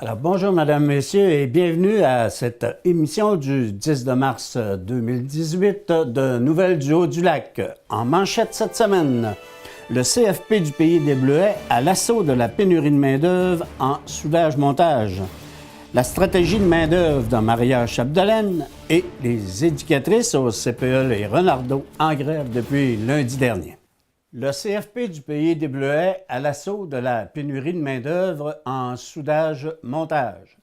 Alors, bonjour, Madame, Messieurs, et bienvenue à cette émission du 10 mars 2018 de Nouvelles du Haut-du-Lac. En manchette cette semaine, le CFP du Pays des Bleuets à l'assaut de la pénurie de main-d'œuvre en soudage-montage. La stratégie de main-d'œuvre dans Maria-Chapdelaine et les éducatrices au CPE et Renardeau en grève depuis lundi dernier. Le CFP du Pays des Bleuets à l'assaut de la pénurie de main-d'œuvre en soudage-montage.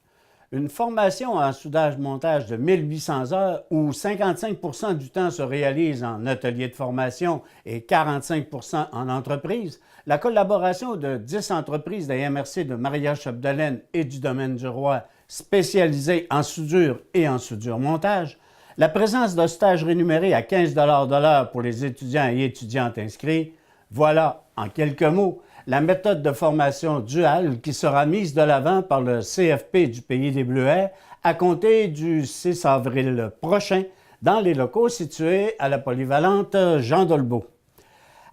Une formation en soudage-montage de 1800 heures où 55 du temps se réalise en atelier de formation et 45 en entreprise, la collaboration de 10 entreprises de la MRC de Maria-Chapdelaine et du Domaine du Roi spécialisées en soudure et en soudure-montage, la présence de stages rémunérés à 15 de l'heure pour les étudiants et étudiantes inscrits, voilà, en quelques mots, la méthode de formation duale qui sera mise de l'avant par le CFP du Pays des Bleuets à compter du 6 avril prochain dans les locaux situés à la polyvalente Jean Dolbeau.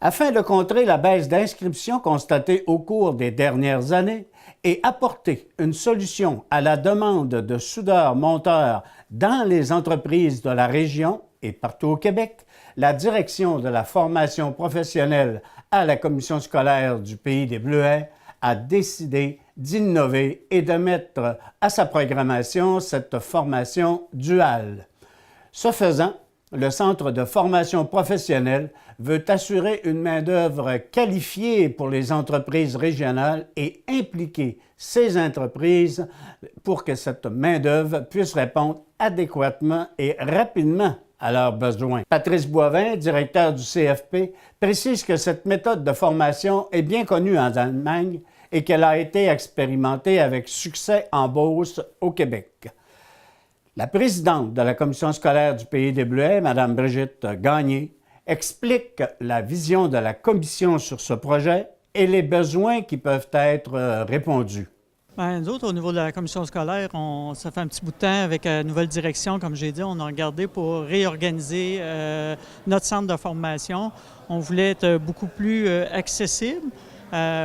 Afin de contrer la baisse d'inscription constatée au cours des dernières années et apporter une solution à la demande de soudeurs-monteurs dans les entreprises de la région et partout au Québec, la direction de la formation professionnelle à la commission scolaire du Pays des Bleuets a décidé d'innover et de mettre à sa programmation cette formation duale. Ce faisant, le Centre de formation professionnelle veut assurer une main-d'œuvre qualifiée pour les entreprises régionales et impliquer ces entreprises pour que cette main-d'œuvre puisse répondre adéquatement et rapidement à leurs besoins. Patrice Boivin, directeur du CFP, précise que cette méthode de formation est bien connue en Allemagne et qu'elle a été expérimentée avec succès en Beauce au Québec. La présidente de la commission scolaire du Pays des Bleuets, Mme Brigitte Gagné, explique la vision de la commission sur ce projet et les besoins qui peuvent être répondus. Bien, nous autres, au niveau de la commission scolaire, ça fait un petit bout de temps avec la nouvelle direction, comme j'ai dit, on a regardé pour réorganiser notre centre de formation. On voulait être beaucoup plus accessible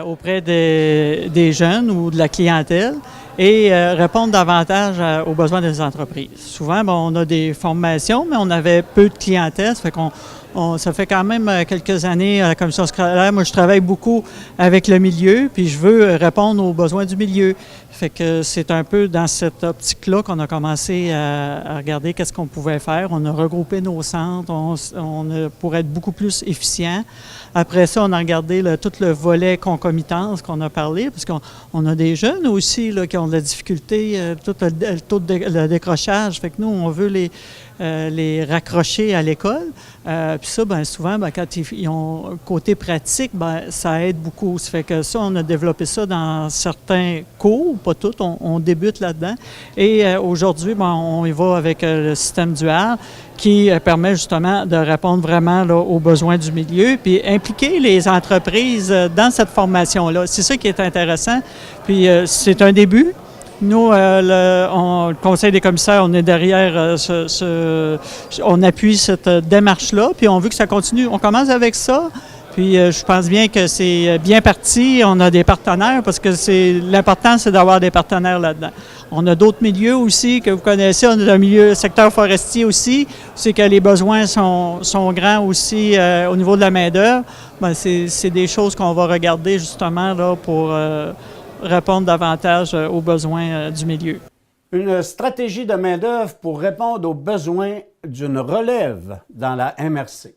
auprès des jeunes ou de la clientèle et répondre davantage aux besoins des entreprises. Souvent, on a des formations, mais on avait peu de clientèle, ça fait ça fait quand même quelques années à la commission scolaire. Moi, je travaille beaucoup avec le milieu, puis je veux répondre aux besoins du milieu. Fait que c'est un peu dans cette optique-là qu'on a commencé à regarder qu'est-ce qu'on pouvait faire. On a regroupé nos centres pour être beaucoup plus efficient. Après ça, on a regardé tout le volet concomitance qu'on a parlé, parce qu'on a des jeunes aussi là, qui ont de la difficulté, tout le taux de décrochage. Fait que nous, on veut les raccrocher à l'école. Puis ça, bien souvent, quand ils ont côté pratique, ça aide beaucoup. Ça fait que ça, on a développé ça dans certains cours, pas tous, on débute là-dedans. Et aujourd'hui, on y va avec le système dual qui permet justement de répondre vraiment là, aux besoins du milieu, puis impliquer les entreprises dans cette formation-là. C'est ça qui est intéressant. Puis c'est un début. Nous, le Conseil des commissaires, on est derrière, on appuie cette démarche-là, puis on veut que ça continue. On commence avec ça, puis je pense bien que c'est bien parti. On a des partenaires, parce que l'important, c'est d'avoir des partenaires là-dedans. On a d'autres milieux aussi que vous connaissez. On a le secteur forestier aussi, c'est que les besoins sont grands aussi au niveau de la main-d'œuvre. C'est des choses qu'on va regarder justement là pour répondre davantage aux besoins du milieu. Une stratégie de main-d'œuvre pour répondre aux besoins d'une relève dans la MRC.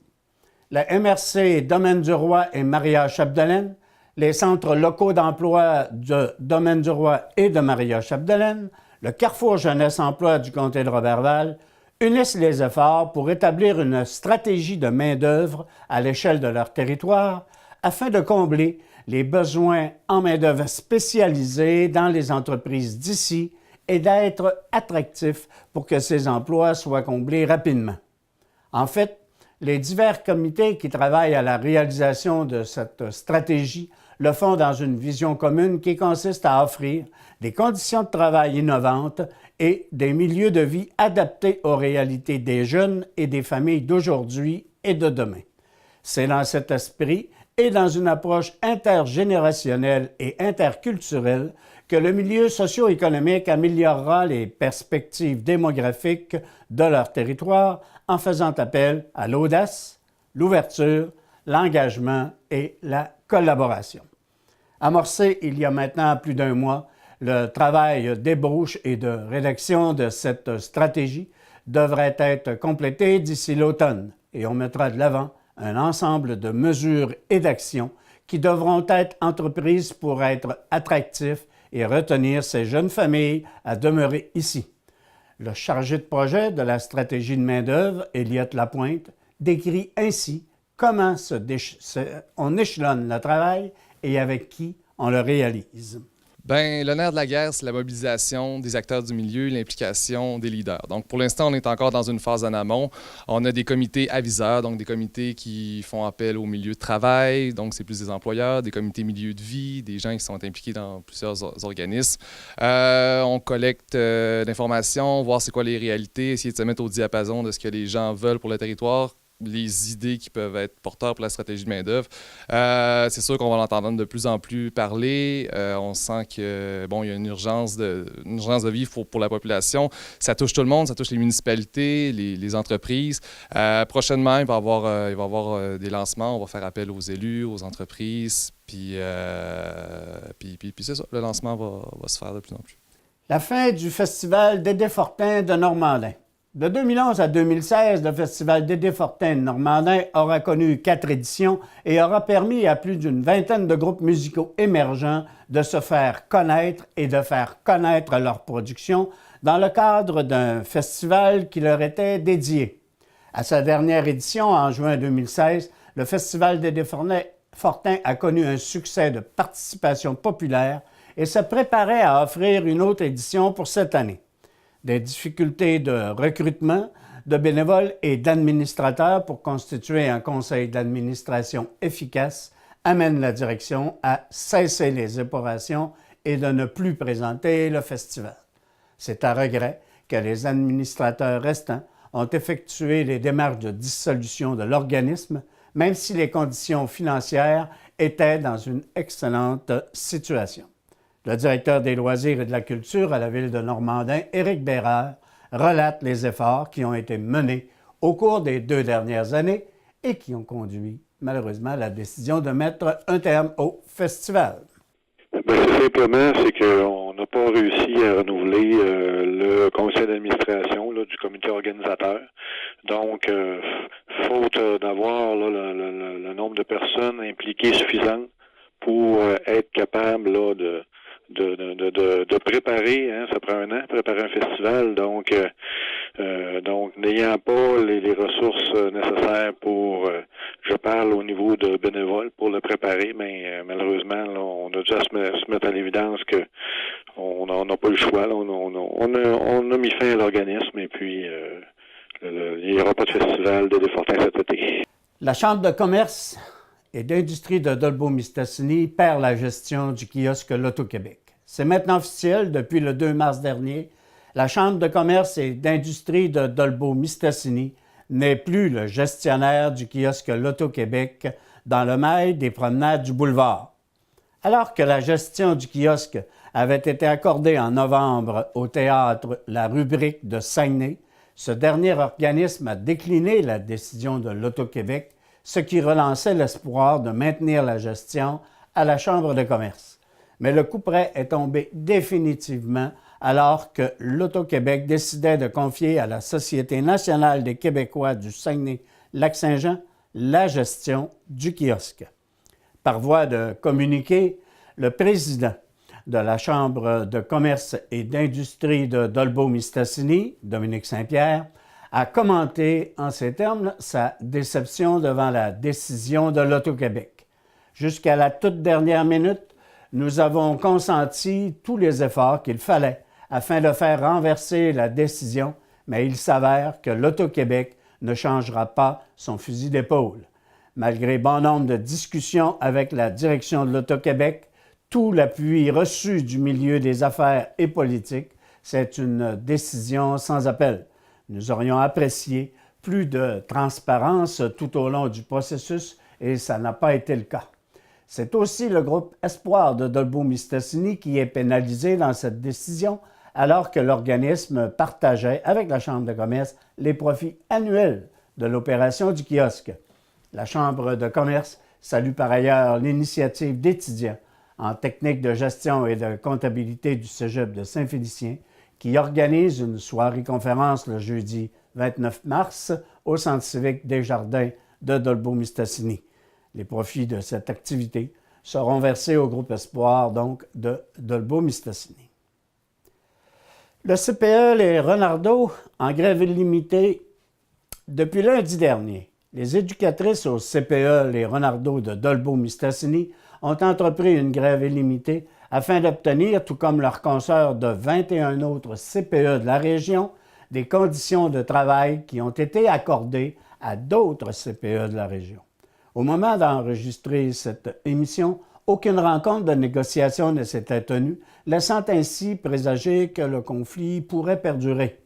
La MRC Domaine du Roi et Maria-Chapdelaine, les centres locaux d'emploi de Domaine du Roi et de Maria-Chapdelaine, le Carrefour Jeunesse Emploi du comté de Roberval, unissent les efforts pour établir une stratégie de main-d'œuvre à l'échelle de leur territoire afin de combler les besoins en main-d'œuvre spécialisée dans les entreprises d'ici et d'être attractifs pour que ces emplois soient comblés rapidement. En fait, les divers comités qui travaillent à la réalisation de cette stratégie le font dans une vision commune qui consiste à offrir des conditions de travail innovantes et des milieux de vie adaptés aux réalités des jeunes et des familles d'aujourd'hui et de demain. C'est dans cet esprit et dans une approche intergénérationnelle et interculturelle que le milieu socio-économique améliorera les perspectives démographiques de leur territoire en faisant appel à l'audace, l'ouverture, l'engagement et la collaboration. Amorcé il y a maintenant plus d'un mois, le travail d'ébauche et de rédaction de cette stratégie devrait être complété d'ici l'automne et on mettra de l'avant un ensemble de mesures et d'actions qui devront être entreprises pour être attractifs et retenir ces jeunes familles à demeurer ici. Le chargé de projet de la stratégie de main-d'œuvre, Elliot Lapointe, décrit ainsi comment on échelonne le travail et avec qui on le réalise. Bien, le nerf de la guerre, c'est la mobilisation des acteurs du milieu, l'implication des leaders. Donc, pour l'instant, on est encore dans une phase en amont. On a des comités aviseurs, donc des comités qui font appel au milieu de travail, donc c'est plus des employeurs, des comités milieu de vie, des gens qui sont impliqués dans plusieurs organismes. On collecte l'information, voir c'est quoi les réalités, essayer de se mettre au diapason de ce que les gens veulent pour le territoire, les idées qui peuvent être porteurs pour la stratégie de main-d'œuvre. C'est sûr qu'on va l'entendre de plus en plus parler. On sent que il y a une urgence de vie pour la population. Ça touche tout le monde, ça touche les municipalités, les entreprises. Prochainement, il va y avoir des lancements. On va faire appel aux élus, aux entreprises. Puis c'est ça, le lancement va se faire de plus en plus. La fin du Festival Dédé Fortin de Normandin. De 2011 à 2016, le Festival Dédé Fortin de Normandin aura connu 4 éditions et aura permis à plus d'une vingtaine de groupes musicaux émergents de se faire connaître et de faire connaître leur production dans le cadre d'un festival qui leur était dédié. À sa dernière édition, en juin 2016, le Festival Dédé Fortin a connu un succès de participation populaire et se préparait à offrir une autre édition pour cette année. Des difficultés de recrutement de bénévoles et d'administrateurs pour constituer un conseil d'administration efficace amènent la direction à cesser les épurations et de ne plus présenter le festival. C'est à regret que les administrateurs restants ont effectué les démarches de dissolution de l'organisme, même si les conditions financières étaient dans une excellente situation. Le directeur des loisirs et de la culture à la ville de Normandin, Éric Bérard, relate les efforts qui ont été menés au cours des 2 dernières années et qui ont conduit malheureusement à la décision de mettre un terme au festival. Bien, c'est simplement, c'est qu'on n'a pas réussi à renouveler le conseil d'administration du comité organisateur. Donc, faute d'avoir le nombre de personnes impliquées suffisant pour être capable de préparer, ça prend un an, préparer un festival, donc n'ayant pas les ressources nécessaires pour, je parle au niveau de bénévoles, pour le préparer, mais malheureusement, là, on a dû se mettre à l'évidence que on n'a pas eu le choix, là, on a mis fin à l'organisme et puis il n'y aura pas de festival de Dédé Fortin cet été. La Chambre de commerce et d'industrie de Dolbeau-Mistassini perd la gestion du kiosque Loto-Québec. C'est maintenant officiel, depuis le 2 mars dernier, la Chambre de commerce et d'industrie de Dolbeau-Mistassini n'est plus le gestionnaire du kiosque Loto-Québec dans le mail des promenades du boulevard. Alors que la gestion du kiosque avait été accordée en novembre au théâtre La Rubrique de Saguenay, ce dernier organisme a décliné la décision de Loto-Québec, ce qui relançait l'espoir de maintenir la gestion à la Chambre de commerce. Mais le couperet est tombé définitivement alors que l'Auto-Québec décidait de confier à la Société nationale des Québécois du Saguenay-Lac-Saint-Jean la gestion du kiosque. Par voie de communiqué, le président de la Chambre de commerce et d'industrie de Dolbeau-Mistassini, Dominique Saint-Pierre, a commenté en ces termes sa déception devant la décision de l'Auto-Québec. Jusqu'à la toute dernière minute, nous avons consenti tous les efforts qu'il fallait afin de faire renverser la décision, mais il s'avère que l'Auto-Québec ne changera pas son fusil d'épaule. Malgré bon nombre de discussions avec la direction de l'Auto-Québec, tout l'appui reçu du milieu des affaires et politiques, c'est une décision sans appel. Nous aurions apprécié plus de transparence tout au long du processus et ça n'a pas été le cas. C'est aussi le groupe Espoir de Dolbeau-Mistassini qui est pénalisé dans cette décision, alors que l'organisme partageait avec la Chambre de commerce les profits annuels de l'opération du kiosque. La Chambre de commerce salue par ailleurs l'initiative d'étudiants en technique de gestion et de comptabilité du Cégep de Saint-Félicien qui organise une soirée-conférence le jeudi 29 mars au Centre civique des Jardins de Dolbeau-Mistassini. Les profits de cette activité seront versés au groupe Espoir, donc, de Dolbeau-Mistassini. Le CPE Les Renardeaux en grève illimitée depuis lundi dernier. Les éducatrices au CPE Les Renardeaux de Dolbeau-Mistassini ont entrepris une grève illimitée afin d'obtenir, tout comme leurs consoeurs de 21 autres CPE de la région, des conditions de travail qui ont été accordées à d'autres CPE de la région. Au moment d'enregistrer cette émission, aucune rencontre de négociation ne s'était tenue, laissant ainsi présager que le conflit pourrait perdurer.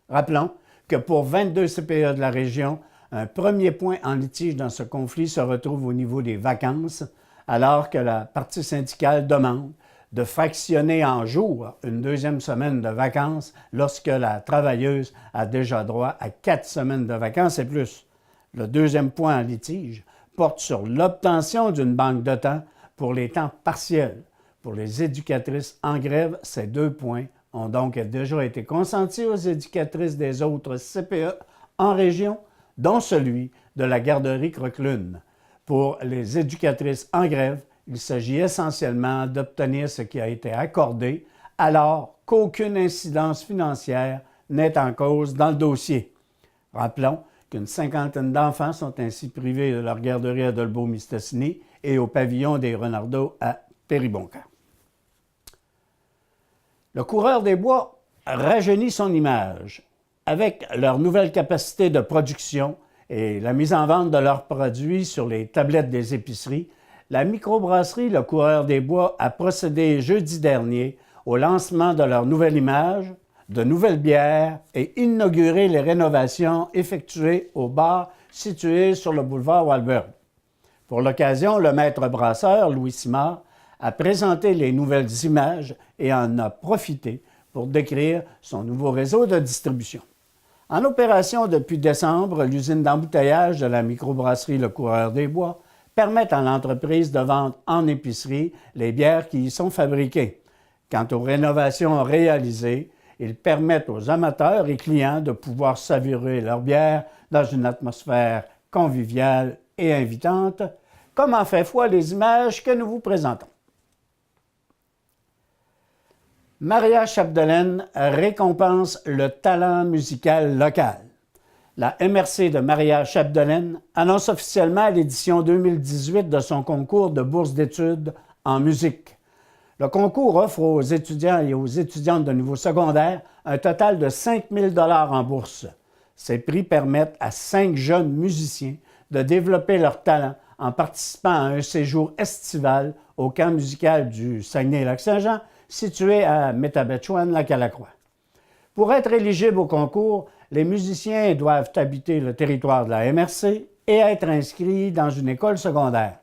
Rappelons que pour 22 CPE de la région, un premier point en litige dans ce conflit se retrouve au niveau des vacances, alors que la partie syndicale demande de fractionner en jours une deuxième semaine de vacances lorsque la travailleuse a déjà droit à 4 semaines de vacances et plus. Le deuxième point en litige porte sur l'obtention d'une banque de temps pour les temps partiels. Pour les éducatrices en grève, ces 2 points ont donc déjà été consentis aux éducatrices des autres CPE en région, dont celui de la garderie Croquelune. Pour les éducatrices en grève, il s'agit essentiellement d'obtenir ce qui a été accordé, alors qu'aucune incidence financière n'est en cause dans le dossier. Rappelons qu'une cinquantaine d'enfants sont ainsi privés de leur garderie à Dolbeau-Mistassini et au pavillon des Renardeaux à Péribonka. Le coureur des bois rajeunit son image. Avec leur nouvelle capacité de production et la mise en vente de leurs produits sur les tablettes des épiceries, la microbrasserie Le Coureur des Bois a procédé jeudi dernier au lancement de leur nouvelle image, de nouvelles bières et inauguré les rénovations effectuées au bar situé sur le boulevard Walberg. Pour l'occasion, le maître brasseur, Louis Simard, a présenté les nouvelles images et en a profité pour décrire son nouveau réseau de distribution. En opération depuis décembre, l'usine d'embouteillage de la microbrasserie Le Coureur des Bois permet à l'entreprise de vendre en épicerie les bières qui y sont fabriquées. Quant aux rénovations réalisées, ils permettent aux amateurs et clients de pouvoir savourer leur bière dans une atmosphère conviviale et invitante, comme en fait foi les images que nous vous présentons. Maria Chapdelaine récompense le talent musical local. La MRC de Maria Chapdelaine annonce officiellement l'édition 2018 de son concours de bourse d'études en musique. Le concours offre aux étudiants et aux étudiantes de niveau secondaire un total de 5 000 $ en bourse. Ces prix permettent à 5 jeunes musiciens de développer leur talent en participant à un séjour estival au camp musical du Saguenay-Lac-Saint-Jean, situé à Métabetchouan-Lac-à-la-Croix. Pour être éligibles au concours, les musiciens doivent habiter le territoire de la MRC et être inscrits dans une école secondaire.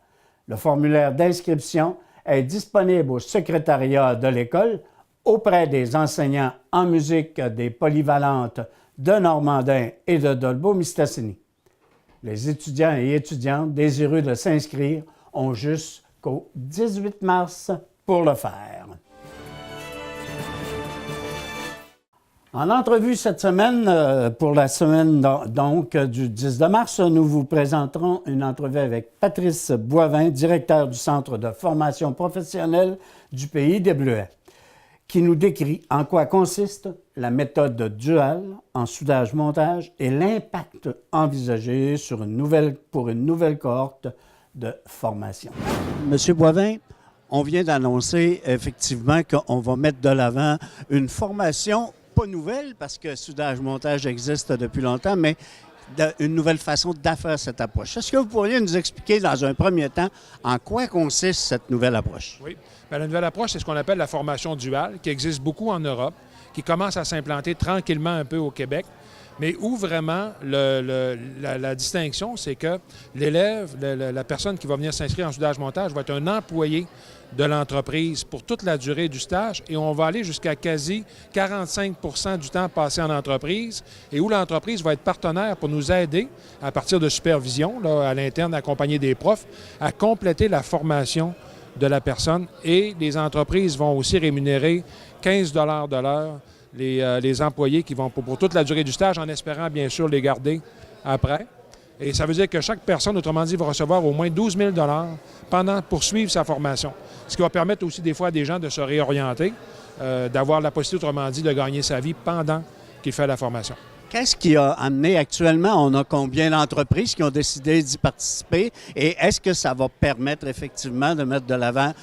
Le formulaire d'inscription est disponible au secrétariat de l'école auprès des enseignants en musique des polyvalentes de Normandin et de Dolbeau-Mistassini. Les étudiants et étudiantes désireux de s'inscrire ont jusqu'au 18 mars pour le faire. En entrevue cette semaine, pour la semaine donc du 10 de mars, nous vous présenterons une entrevue avec Patrice Boivin, directeur du Centre de formation professionnelle du Pays des Bleuets, qui nous décrit en quoi consiste la méthode duale en soudage-montage et l'impact envisagé pour une nouvelle cohorte de formation. Monsieur Boivin, on vient d'annoncer effectivement qu'on va mettre de l'avant une formation pas nouvelle, parce que soudage-montage existe depuis longtemps, mais une nouvelle façon de faire cette approche. Est-ce que vous pourriez nous expliquer dans un premier temps en quoi consiste cette nouvelle approche? Oui. Bien, la nouvelle approche, c'est ce qu'on appelle la formation duale, qui existe beaucoup en Europe, qui commence à s'implanter tranquillement un peu au Québec. Mais où vraiment la distinction, c'est que l'élève, la personne qui va venir s'inscrire en soudage-montage va être un employé de l'entreprise pour toute la durée du stage et on va aller jusqu'à quasi 45 % du temps passé en entreprise et où l'entreprise va être partenaire pour nous aider à partir de supervision, là, à l'interne, accompagner des profs, à compléter la formation de la personne et les entreprises vont aussi rémunérer 15 $ de l'heure les employés qui vont pour toute la durée du stage en espérant bien sûr les garder après. Et ça veut dire que chaque personne, autrement dit, va recevoir au moins 12 000 $ pour suivre sa formation. Ce qui va permettre aussi des fois à des gens de se réorienter, d'avoir la possibilité, autrement dit, de gagner sa vie pendant qu'il fait la formation. Qu'est-ce qui a amené actuellement? On a combien d'entreprises qui ont décidé d'y participer? Et est-ce que ça va permettre effectivement de mettre de l'avant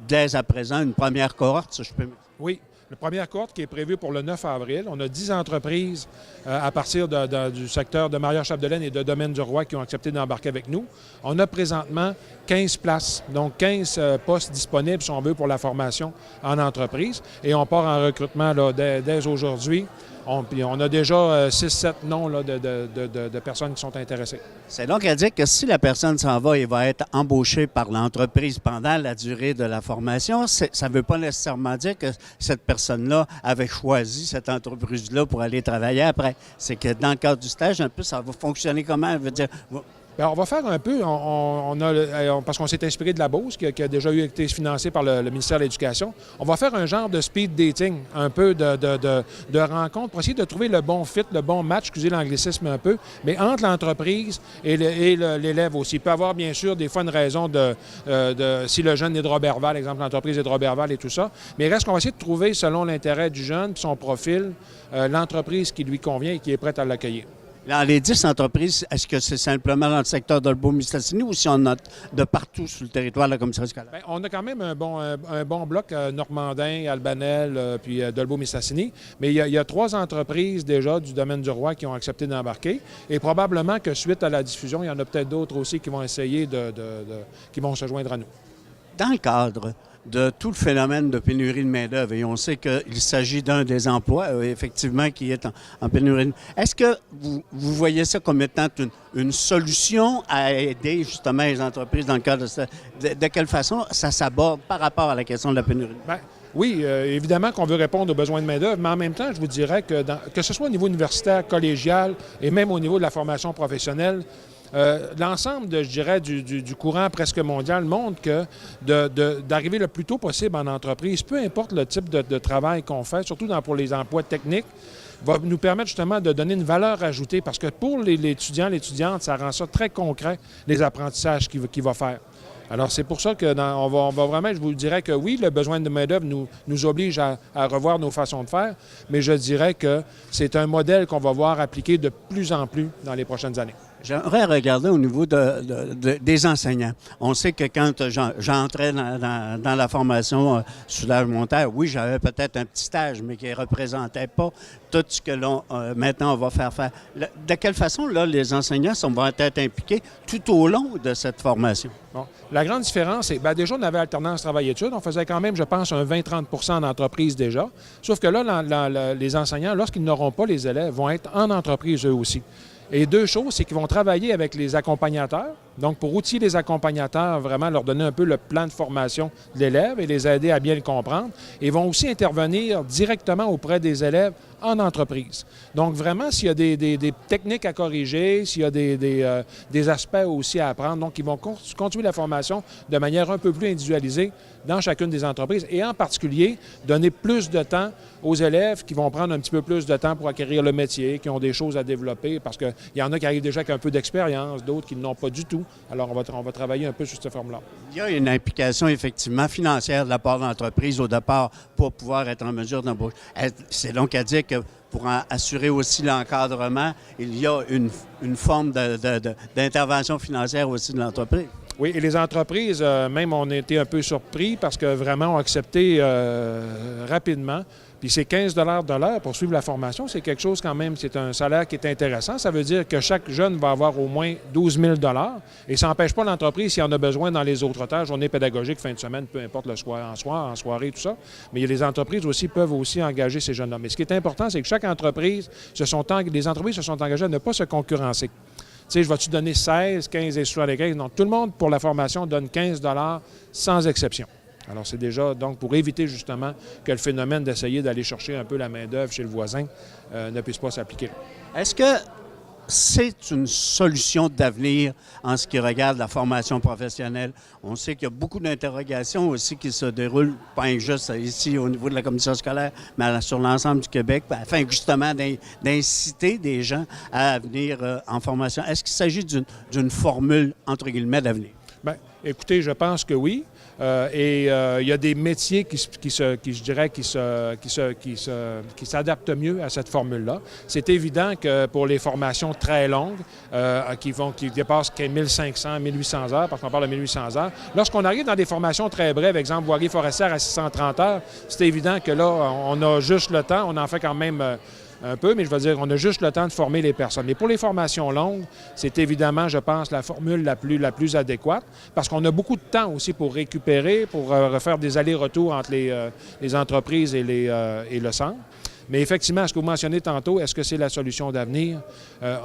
dès à présent une première cohorte, si je peux me... Oui. La première cohorte qui est prévue pour le 9 avril. On a 10 entreprises à partir du secteur de Maria-Chapdelaine et de Domaine-du-Roi qui ont accepté d'embarquer avec nous. On a présentement 15 places, donc 15 postes disponibles, si on veut, pour la formation en entreprise. Et on part en recrutement là, dès aujourd'hui. On a déjà 6-7 noms là, de personnes qui sont intéressées. C'est donc à dire que si la personne s'en va et va être embauchée par l'entreprise pendant la durée de la formation, ça ne veut pas nécessairement dire que cette personne-là avait choisi cette entreprise-là pour aller travailler après. C'est que dans le cadre du stage, un peu, ça va fonctionner comment? Ça veut dire... Bien, on va faire un peu, parce qu'on s'est inspiré de la Beauce, qui a déjà été financée par le ministère de l'Éducation. On va faire un genre de speed dating, un peu de rencontre, pour essayer de trouver le bon fit, le bon match, excusez l'anglicisme un peu, mais entre l'entreprise et l'élève aussi. Il peut y avoir, bien sûr, des fois une raison si le jeune est de Roberval, exemple, l'entreprise est de Roberval et tout ça, mais il reste qu'on va essayer de trouver, selon l'intérêt du jeune, son profil, l'entreprise qui lui convient et qui est prête à l'accueillir. Dans les 10 entreprises, est-ce que c'est simplement dans le secteur d'Olbeau-Mistassini ou si on a de partout sur le territoire de la commission scolaire? Bien, on a quand même un bon bloc, Normandin, Albanel, puis d'Olbeau-Mistassini. Mais il y a 3 entreprises déjà du domaine du Roi qui ont accepté d'embarquer. Et probablement que suite à la diffusion, il y en a peut-être d'autres aussi qui vont essayer qui vont se joindre à nous. Dans le cadre de tout le phénomène de pénurie de main-d'œuvre, et on sait qu'il s'agit d'un des emplois, effectivement, qui est en pénurie. Est-ce que vous voyez ça comme étant une solution à aider justement les entreprises dans le cadre de ça? De quelle façon ça s'aborde par rapport à la question de la pénurie? Bien, oui, évidemment qu'on veut répondre aux besoins de main-d'œuvre, mais en même temps, je vous dirais que ce soit au niveau universitaire, collégial et même au niveau de la formation professionnelle, l'ensemble, je dirais, du courant presque mondial montre que d'arriver le plus tôt possible en entreprise, peu importe le type de travail qu'on fait, surtout pour les emplois techniques, va nous permettre justement de donner une valeur ajoutée parce que pour les étudiants, l'étudiante, ça rend ça très concret, les apprentissages qu'il va faire. Alors, c'est pour ça que on va vraiment, je vous dirais que oui, le besoin de main-d'œuvre nous oblige à revoir nos façons de faire, mais je dirais que c'est un modèle qu'on va voir appliqué de plus en plus dans les prochaines années. J'aimerais regarder au niveau des enseignants. On sait que quand j'entrais dans la formation soudage-montage, oui, j'avais peut-être un petit stage, mais qui ne représentait pas tout ce que maintenant on va faire. De quelle façon, là, les enseignants vont être impliqués tout au long de cette formation? Bon. La grande différence, c'est déjà, on avait alternance travail-études. On faisait quand même, je pense, un 20-30 % d'entreprise déjà. Sauf que là, les enseignants, lorsqu'ils n'auront pas les élèves, vont être en entreprise eux aussi. Et 2 choses, c'est qu'ils vont travailler avec les accompagnateurs. Donc, pour outiller les accompagnateurs, vraiment leur donner un peu le plan de formation de l'élève et les aider à bien le comprendre. Et vont aussi intervenir directement auprès des élèves en entreprise. Donc, vraiment, s'il y a des techniques à corriger, s'il y a des aspects aussi à apprendre, donc ils vont continuer la formation de manière un peu plus individualisée dans chacune des entreprises et en particulier donner plus de temps aux élèves qui vont prendre un petit peu plus de temps pour acquérir le métier, qui ont des choses à développer parce qu'il y en a qui arrivent déjà avec un peu d'expérience, d'autres qui n'ont pas du tout. Alors, on va travailler un peu sur cette forme-là. Il y a une implication effectivement financière de la part de l'entreprise au départ pour pouvoir être en mesure d'embaucher. C'est donc à dire que pour assurer aussi l'encadrement, il y a une forme d'intervention financière aussi de l'entreprise. Oui, et les entreprises, même, on a été un peu surpris parce que vraiment, ont accepté rapidement. Puis c'est 15 de l'heure pour suivre la formation. C'est quelque chose quand même, c'est un salaire qui est intéressant. Ça veut dire que chaque jeune va avoir au moins 12 000 et ça n'empêche pas l'entreprise, s'il en a besoin dans les autres temps, journée pédagogique, fin de semaine, peu importe le soir, en soirée, tout ça. Mais les entreprises aussi peuvent aussi engager ces jeunes-là. Mais ce qui est important, c'est que chaque entreprise, les entreprises se sont engagées à ne pas se concurrencer. Tu sais, je vais-tu donner 16, 15 et 75? Non, tout le monde, pour la formation, donne 15 sans exception. Alors, c'est déjà, donc, pour éviter justement que le phénomène d'essayer d'aller chercher un peu la main-d'œuvre chez le voisin ne puisse pas s'appliquer. Est-ce que c'est une solution d'avenir en ce qui regarde la formation professionnelle? On sait qu'il y a beaucoup d'interrogations aussi qui se déroulent, pas juste ici au niveau de la commission scolaire, mais sur l'ensemble du Québec, afin justement d'inciter des gens à venir en formation. Est-ce qu'il s'agit d'une formule, entre guillemets, d'avenir? Bien, écoutez, je pense que oui. Il y a des métiers qui s'adaptent mieux à cette formule-là. C'est évident que pour les formations très longues, qui dépassent 1500, 1800 heures, parce qu'on parle de 1800 heures, lorsqu'on arrive dans des formations très brèves, exemple voirie forestière à 630 heures, c'est évident que là, on a juste le temps, on en fait quand même un peu, mais je veux dire, on a juste le temps de former les personnes. Mais pour les formations longues, c'est évidemment, je pense, la formule la plus adéquate, parce qu'on a beaucoup de temps aussi pour récupérer, pour refaire des allers-retours entre les entreprises et le centre. Mais effectivement, ce que vous mentionnez tantôt, est-ce que c'est la solution d'avenir?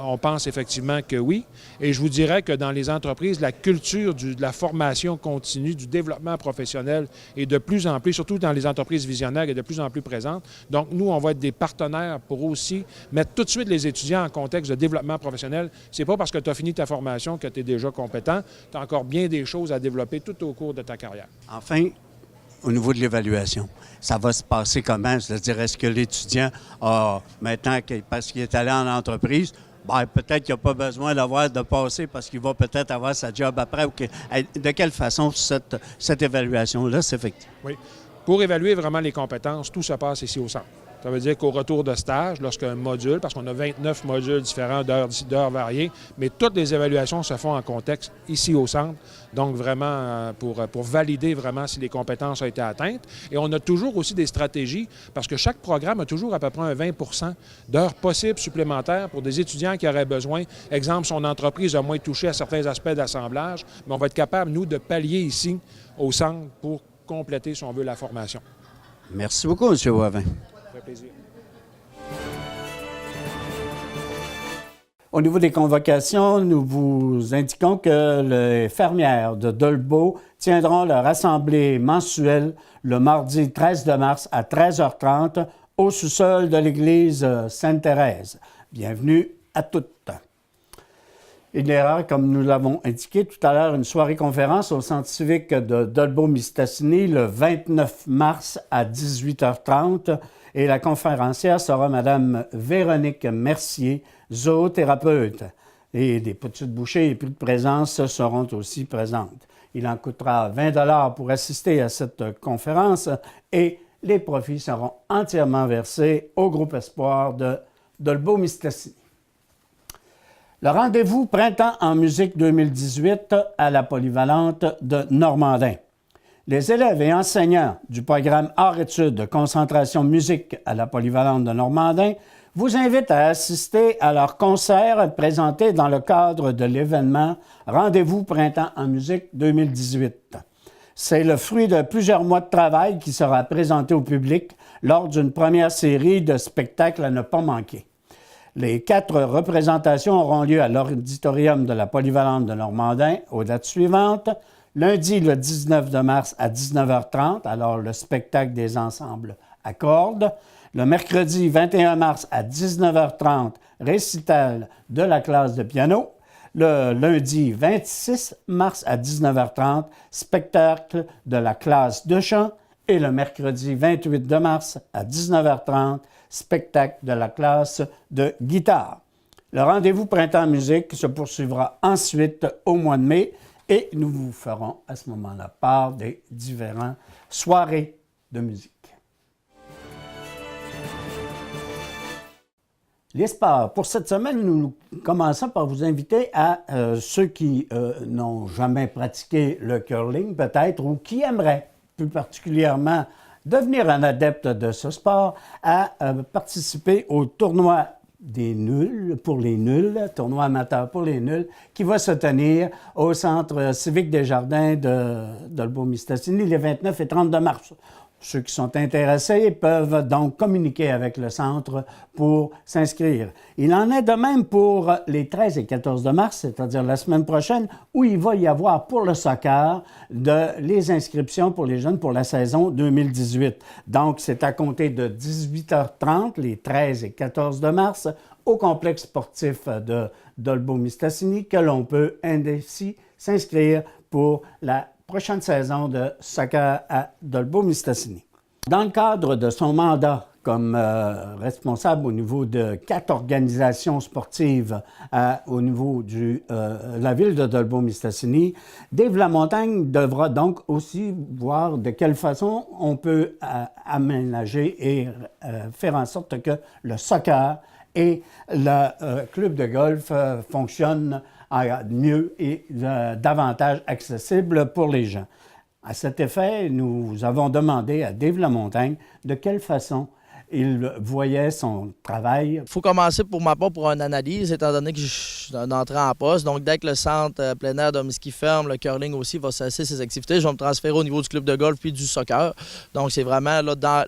On pense effectivement que oui. Et je vous dirais que dans les entreprises, la culture de la formation continue, du développement professionnel est de plus en plus, surtout dans les entreprises visionnaires, est de plus en plus présente. Donc, nous, on va être des partenaires pour aussi mettre tout de suite les étudiants en contexte de développement professionnel. C'est pas parce que tu as fini ta formation que tu es déjà compétent. Tu as encore bien des choses à développer tout au cours de ta carrière. Enfin, au niveau de l'évaluation, ça va se passer comment? C'est-à-dire, est-ce que l'étudiant, maintenant, parce qu'il est allé en entreprise, bien, peut-être qu'il n'a pas besoin de passer parce qu'il va peut-être avoir sa job après. De quelle façon cette évaluation-là s'effectue? Oui. Pour évaluer vraiment les compétences, tout se passe ici au centre. Ça veut dire qu'au retour de stage, lorsqu'un module, parce qu'on a 29 modules différents d'heures variées, mais toutes les évaluations se font en contexte ici au centre, donc vraiment pour valider vraiment si les compétences ont été atteintes. Et on a toujours aussi des stratégies, parce que chaque programme a toujours à peu près un 20 d'heures possibles supplémentaires pour des étudiants qui auraient besoin. Exemple, son entreprise a moins touché à certains aspects d'assemblage, mais on va être capable, nous, de pallier ici au centre pour compléter, si on veut, la formation. Merci beaucoup, M. Boivin. Ça fait plaisir. Au niveau des convocations, nous vous indiquons que les fermières de Dolbeau tiendront leur assemblée mensuelle le mardi 13 mars à 13h30 au sous-sol de l'église Sainte-Thérèse. Bienvenue à toutes. Il y aura, comme nous l'avons indiqué tout à l'heure, une soirée-conférence au Centre civique de Dolbeau-Mistassini le 29 mars à 18h30. Et la conférencière sera Mme Véronique Mercier, zoothérapeute. Et des petites bouchées et prix de présence seront aussi présentes. Il en coûtera 20 $ pour assister à cette conférence et les profits seront entièrement versés au groupe Espoir de Dolbeau-Mistassini. Le rendez-vous Printemps en musique 2018 à la polyvalente de Normandin. Les élèves et enseignants du programme Arts-études de concentration musique à la polyvalente de Normandin vous invitent à assister à leur concert présenté dans le cadre de l'événement Rendez-vous Printemps en musique 2018. C'est le fruit de plusieurs mois de travail qui sera présenté au public lors d'une première série de spectacles à ne pas manquer. Les 4 représentations auront lieu à l'auditorium de la polyvalente de Normandin aux dates suivantes. Lundi, le 19 mars à 19h30, alors le spectacle des ensembles à cordes. Le mercredi 21 mars à 19h30, récital de la classe de piano. Le lundi 26 mars à 19h30, spectacle de la classe de chant. Et le mercredi 28 mars à 19h30, spectacle de la classe de guitare. Le rendez-vous Printemps musique se poursuivra ensuite au mois de mai et nous vous ferons à ce moment-là part des différentes soirées de musique. Les sports. Pour cette semaine, nous commençons par vous inviter à ceux qui n'ont jamais pratiqué le curling, peut-être, ou qui aimeraient plus particulièrement devenir un adepte de ce sport, à participer au tournoi des nuls, pour les nuls, tournoi amateur pour les nuls, qui va se tenir au Centre civique des Jardins de Dolbeau-Mistassini les 29 et 32 mars. Ceux qui sont intéressés peuvent donc communiquer avec le centre pour s'inscrire. Il en est de même pour les 13 et 14 mars, c'est-à-dire la semaine prochaine, où il va y avoir pour le soccer les inscriptions pour les jeunes pour la saison 2018. Donc, c'est à compter de 18h30, les 13 et 14 mars, au complexe sportif de Dolbeau-Mistassini, que l'on peut ainsi s'inscrire pour la prochaine saison de soccer à Dolbeau-Mistassini. Dans le cadre de son mandat comme responsable au niveau de 4 organisations sportives au niveau de la ville de Dolbeau-Mistassini, Dave Lamontagne devra donc aussi voir de quelle façon on peut aménager et faire en sorte que le soccer et le club de golf fonctionnent mieux et davantage accessible pour les gens. À cet effet, nous avons demandé à Dave Lamontagne de quelle façon il voyait son travail. Il faut commencer pour ma part pour une analyse, étant donné que je suis entré en poste. Donc, dès que le centre plein air d'Omiski ferme, le curling aussi va cesser ses activités, je vais me transférer au niveau du club de golf puis du soccer. Donc, c'est vraiment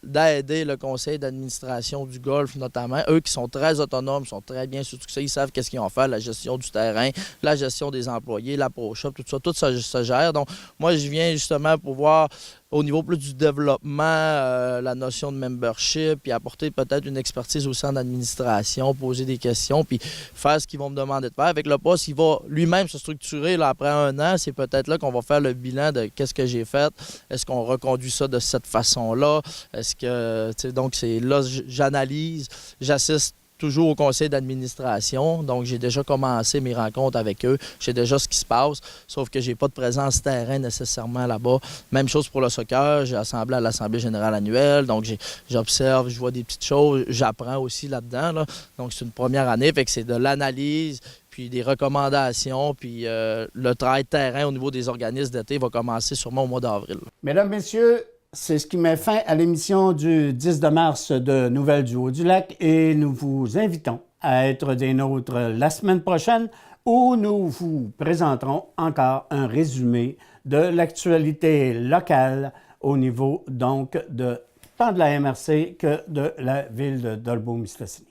d'aider le conseil d'administration du golf, notamment. Eux qui sont très autonomes, sont très bien sur tout ça. Ils savent qu'est-ce qu'ils vont faire, la gestion du terrain, la gestion des employés, la pro-shop, tout ça se gère. Donc, moi, je viens justement pour voir au niveau plus du développement, la notion de membership, puis apporter peut-être une expertise aussi en administration, poser des questions, puis faire ce qu'ils vont me demander de faire. Avec le poste, il va lui-même se structurer là, après un an. C'est peut-être là qu'on va faire le bilan de qu'est-ce que j'ai fait. Est-ce qu'on reconduit ça de cette façon-là? Est-ce que, donc, c'est là, j'analyse, j'assiste toujours au conseil d'administration. Donc, j'ai déjà commencé mes rencontres avec eux. Je sais déjà ce qui se passe, sauf que j'ai pas de présence terrain nécessairement là-bas. Même chose pour le soccer. J'ai assemblé à l'Assemblée générale annuelle. Donc, j'observe, je vois des petites choses. J'apprends aussi là-dedans. Là. Donc, c'est une première année. Fait que c'est de l'analyse, puis des recommandations, puis le travail de terrain au niveau des organismes d'été va commencer sûrement au mois d'avril. Mesdames, Messieurs, c'est ce qui met fin à l'émission du 10 mars de Nouvelles du Haut-du-Lac et nous vous invitons à être des nôtres la semaine prochaine où nous vous présenterons encore un résumé de l'actualité locale au niveau donc de tant de la MRC que de la ville de Dolbeau-Mistassini.